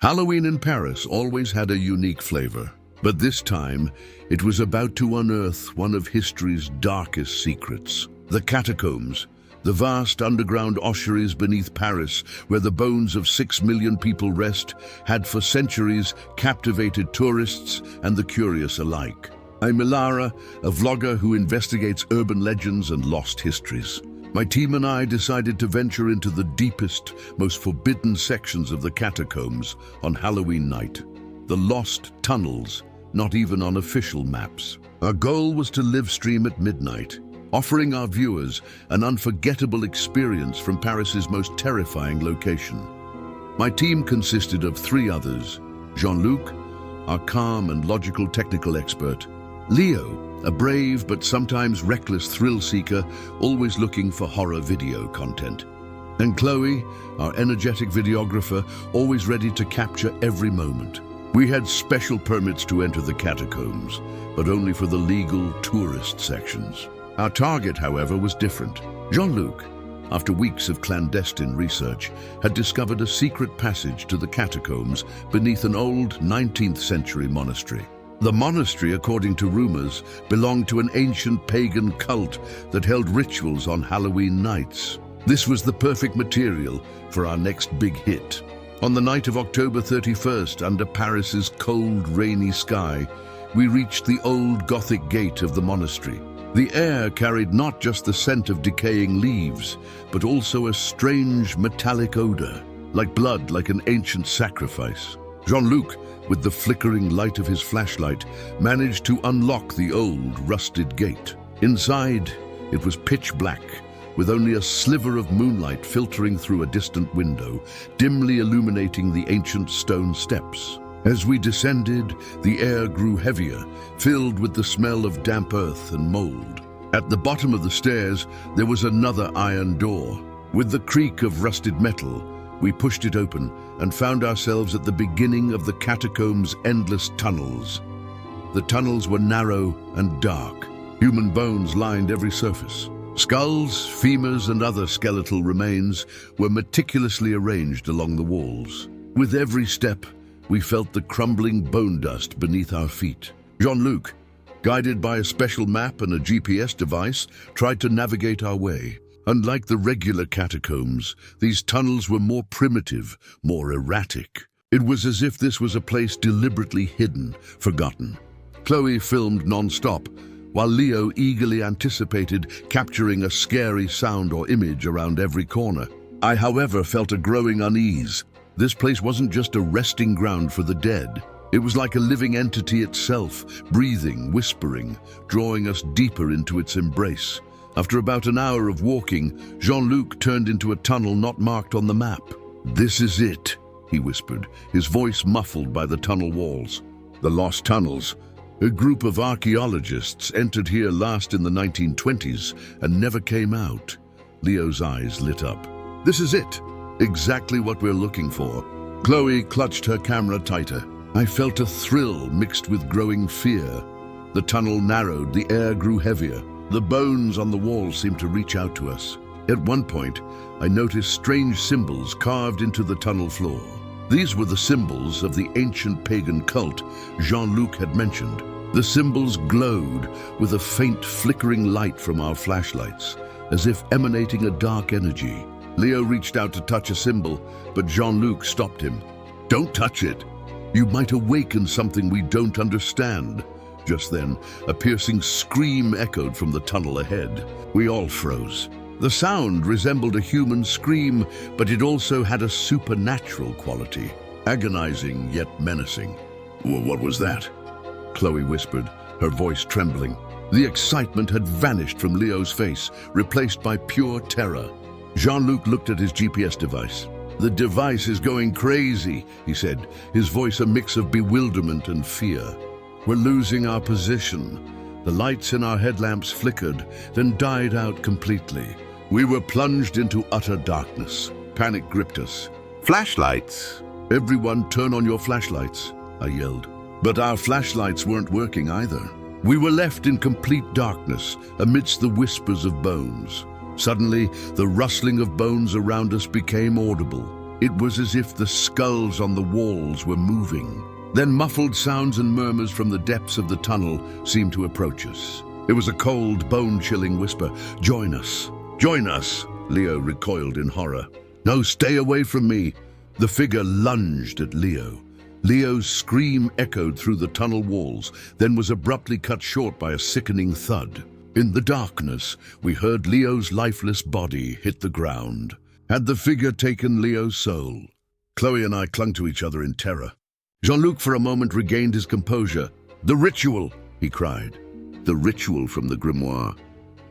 Halloween in Paris always had a unique flavor, but this time it was about to unearth one of history's darkest secrets. The Catacombs, the vast underground ossuaries beneath Paris where the bones of 6 million people rest, had for centuries captivated tourists and the curious alike. I'm Elara, a vlogger who investigates urban legends and lost histories. My team and I decided to venture into the deepest, most forbidden sections of the catacombs on Halloween night. The lost tunnels, not even on official maps. Our goal was to live stream at midnight, offering our viewers an unforgettable experience from Paris's most terrifying location. My team consisted of 3 others: Jean-Luc, our calm and logical technical expert; Leo, a brave but sometimes reckless thrill-seeker, always looking for horror video content; and Chloe, our energetic videographer, always ready to capture every moment. We had special permits to enter the catacombs, but only for the legal tourist sections. Our target, however, was different. Jean-Luc, after weeks of clandestine research, had discovered a secret passage to the catacombs beneath an old 19th century monastery. The monastery, according to rumors, belonged to an ancient pagan cult that held rituals on Halloween nights. This was the perfect material for our next big hit. On the night of October 31st, under Paris's cold, rainy sky, we reached the old Gothic gate of the monastery. The air carried not just the scent of decaying leaves, but also a strange metallic odor, like blood, like an ancient sacrifice. Jean-Luc, with the flickering light of his flashlight, managed to unlock the old, rusted gate. Inside, it was pitch black, with only a sliver of moonlight filtering through a distant window, dimly illuminating the ancient stone steps. As we descended, the air grew heavier, filled with the smell of damp earth and mold. At the bottom of the stairs, there was another iron door. With the creak of rusted metal, we pushed it open and found ourselves at the beginning of the catacombs' endless tunnels. The tunnels were narrow and dark. Human bones lined every surface. Skulls, femurs, and other skeletal remains were meticulously arranged along the walls. With every step, we felt the crumbling bone dust beneath our feet. Jean-Luc, guided by a special map and a GPS device, tried to navigate our way. Unlike the regular catacombs, these tunnels were more primitive, more erratic. It was as if this was a place deliberately hidden, forgotten. Chloe filmed non-stop, while Leo eagerly anticipated capturing a scary sound or image around every corner. I, however, felt a growing unease. This place wasn't just a resting ground for the dead. It was like a living entity itself, breathing, whispering, drawing us deeper into its embrace. After about an hour of walking, Jean-Luc turned into a tunnel not marked on the map. "This is it," he whispered, his voice muffled by the tunnel walls. "The Lost Tunnels. A group of archaeologists entered here last in the 1920s and never came out." Leo's eyes lit up. "This is it. Exactly what we're looking for." Chloe clutched her camera tighter. I felt a thrill mixed with growing fear. The tunnel narrowed, the air grew heavier. The bones on the walls seemed to reach out to us. At one point, I noticed strange symbols carved into the tunnel floor. These were the symbols of the ancient pagan cult Jean-Luc had mentioned. The symbols glowed with a faint flickering light from our flashlights, as if emanating a dark energy. Leo reached out to touch a symbol, but Jean-Luc stopped him. "Don't touch it. You might awaken something we don't understand." Just then, a piercing scream echoed from the tunnel ahead. We all froze. The sound resembled a human scream, but it also had a supernatural quality, agonizing yet menacing. "What was that?" Chloe whispered, her voice trembling. The excitement had vanished from Leo's face, replaced by pure terror. Jean-Luc looked at his GPS device. "The device is going crazy," he said, his voice a mix of bewilderment and fear. "We're losing our position." The lights in our headlamps flickered, then died out completely. We were plunged into utter darkness. Panic gripped us. "Flashlights! Everyone turn on your flashlights," I yelled. But our flashlights weren't working either. We were left in complete darkness amidst the whispers of bones. Suddenly, the rustling of bones around us became audible. It was as if the skulls on the walls were moving. Then muffled sounds and murmurs from the depths of the tunnel seemed to approach us. It was a cold, bone-chilling whisper. "Join us! Join us!" Leo recoiled in horror. "No, stay away from me!" The figure lunged at Leo. Leo's scream echoed through the tunnel walls, then was abruptly cut short by a sickening thud. In the darkness, we heard Leo's lifeless body hit the ground. Had the figure taken Leo's soul? Chloe and I clung to each other in terror. Jean-Luc for a moment regained his composure. "The ritual!" he cried. The ritual from the grimoire.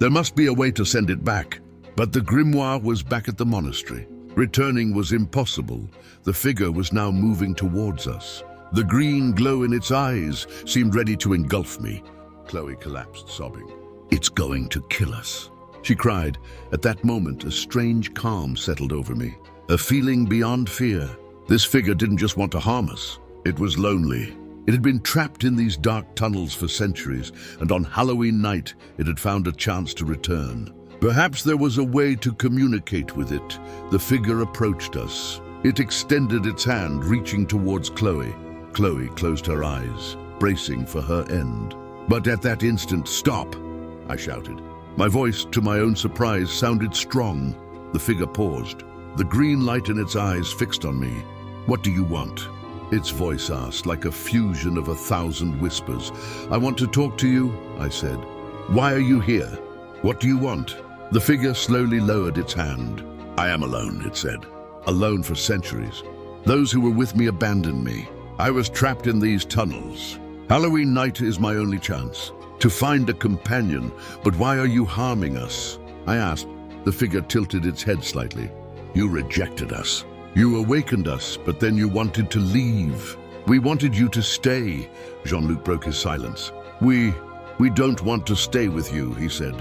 There must be a way to send it back. But the grimoire was back at the monastery. Returning was impossible. The figure was now moving towards us. The green glow in its eyes seemed ready to engulf me. Chloe collapsed, sobbing. "It's going to kill us," she cried. At that moment, a strange calm settled over me. A feeling beyond fear. This figure didn't just want to harm us. It was lonely. It had been trapped in these dark tunnels for centuries, and on Halloween night, it had found a chance to return. Perhaps there was a way to communicate with it. The figure approached us. It extended its hand, reaching towards Chloe. Chloe closed her eyes, bracing for her end. But at that instant, "Stop!" I shouted. My voice, to my own surprise, sounded strong. The figure paused, the green light in its eyes fixed on me. "What do you want?" Its voice asked, like a fusion of 1,000 whispers. "I want to talk to you," I said. "Why are you here? What do you want?" The figure slowly lowered its hand. "I am alone," it said. "Alone for centuries. Those who were with me abandoned me. I was trapped in these tunnels. Halloween night is my only chance to find a companion. But why are you harming us?" I asked. The figure tilted its head slightly. "You rejected us. You awakened us, but then you wanted to leave. We wanted you to stay." Jean-Luc broke his silence. We don't want to stay with you," he said.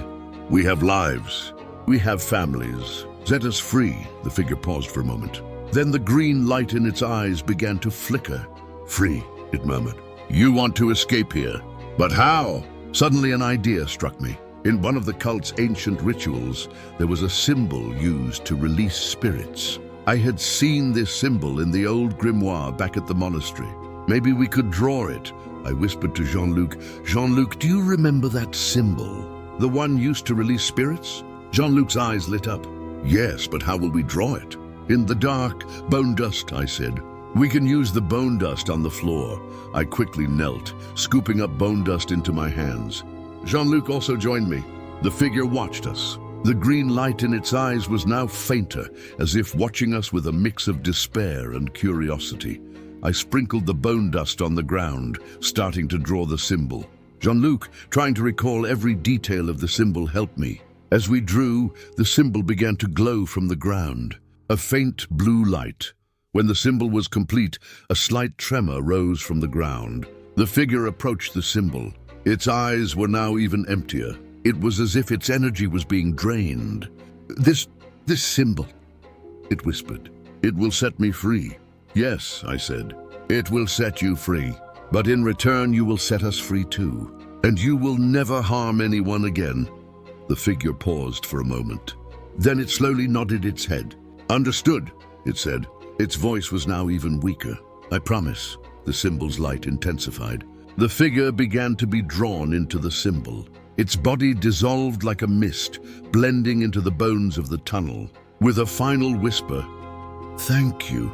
"We have lives. We have families. Set us free." The figure paused for a moment. Then the green light in its eyes began to flicker. "Free," it murmured. "You want to escape here. But how?" Suddenly an idea struck me. In one of the cult's ancient rituals, there was a symbol used to release spirits. I had seen this symbol in the old grimoire back at the monastery. "Maybe we could draw it," I whispered to Jean-Luc. "Jean-Luc, do you remember that symbol? The one used to release spirits?" Jean-Luc's eyes lit up. "Yes, but how will we draw it?" "In the dark, bone dust," I said. "We can use the bone dust on the floor." I quickly knelt, scooping up bone dust into my hands. Jean-Luc also joined me. The figure watched us. The green light in its eyes was now fainter, as if watching us with a mix of despair and curiosity. I sprinkled the bone dust on the ground, starting to draw the symbol. Jean-Luc, trying to recall every detail of the symbol, helped me. As we drew, the symbol began to glow from the ground. A faint blue light. When the symbol was complete, a slight tremor rose from the ground. The figure approached the symbol. Its eyes were now even emptier. It was as if its energy was being drained. This symbol," it whispered. "It will set me free." "Yes," I said. "It will set you free. But in return, you will set us free too. And you will never harm anyone again." The figure paused for a moment. Then it slowly nodded its head. "Understood," it said. Its voice was now even weaker. "I promise." The symbol's light intensified. The figure began to be drawn into the symbol. Its body dissolved like a mist, blending into the bones of the tunnel. With a final whisper, "Thank you,"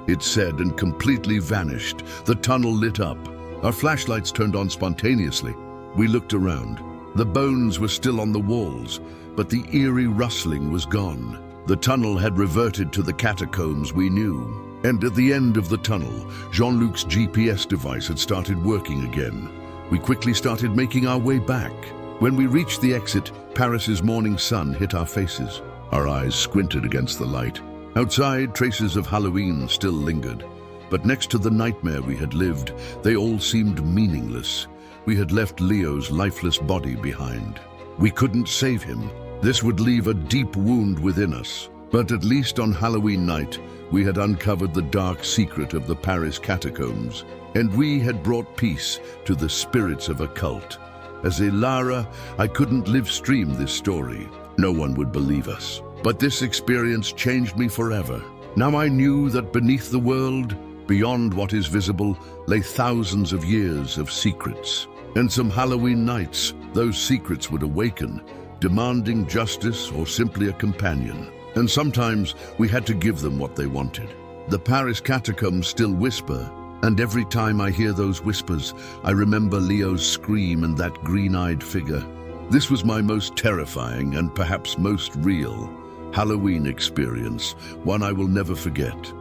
it said, and completely vanished. The tunnel lit up. Our flashlights turned on spontaneously. We looked around. The bones were still on the walls, but the eerie rustling was gone. The tunnel had reverted to the catacombs we knew. And at the end of the tunnel, Jean-Luc's GPS device had started working again. We quickly started making our way back. When we reached the exit, Paris's morning sun hit our faces. Our eyes squinted against the light. Outside, traces of Halloween still lingered. But next to the nightmare we had lived, they all seemed meaningless. We had left Leo's lifeless body behind. We couldn't save him. This would leave a deep wound within us. But at least on Halloween night, we had uncovered the dark secret of the Paris catacombs, and we had brought peace to the spirits of a cult. As Elara, I couldn't live stream this story. No one would believe us. But this experience changed me forever. Now I knew that beneath the world, beyond what is visible, lay thousands of years of secrets. And some Halloween nights, those secrets would awaken, demanding justice or simply a companion. And sometimes we had to give them what they wanted. The Paris catacombs still whisper, and every time I hear those whispers, I remember Leo's scream and that green-eyed figure. This was my most terrifying and perhaps most real Halloween experience, one I will never forget.